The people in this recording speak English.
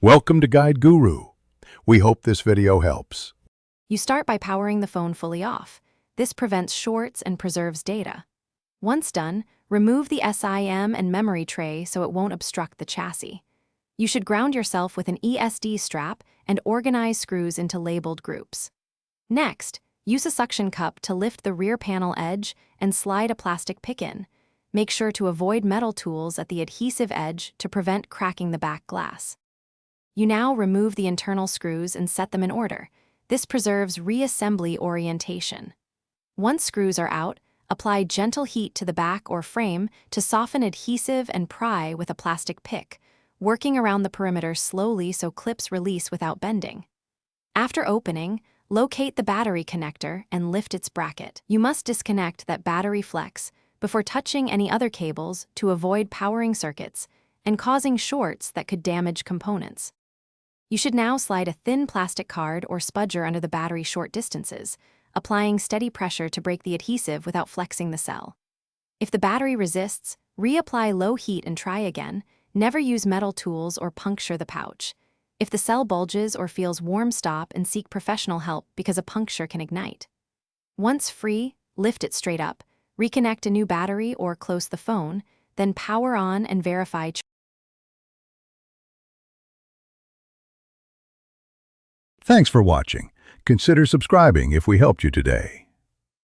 Welcome to Guide Guru. We hope this video helps. You start by powering the phone fully off. This prevents shorts and preserves data. Once done, remove the SIM and memory tray so it won't obstruct the chassis. You should ground yourself with an ESD strap and organize screws into labeled groups. Next, use a suction cup to lift the rear panel edge and slide a plastic pick in. Make sure to avoid metal tools at the adhesive edge to prevent cracking the back glass. You now remove the internal screws and set them in order. This preserves reassembly orientation. Once screws are out, apply gentle heat to the back or frame to soften adhesive and pry with a plastic pick, working around the perimeter slowly so clips release without bending. After opening, locate the battery connector and lift its bracket. You must disconnect that battery flex before touching any other cables to avoid powering circuits and causing shorts that could damage components. You should now slide a thin plastic card or spudger under the battery short distances, applying steady pressure to break the adhesive without flexing the cell. If the battery resists, reapply low heat and try again. Never use metal tools or puncture the pouch. If the cell bulges or feels warm, stop and seek professional help because a puncture can ignite. Once free, lift it straight up, reconnect a new battery or close the phone, then power on and verify. Thanks for watching. Consider subscribing if we helped you today.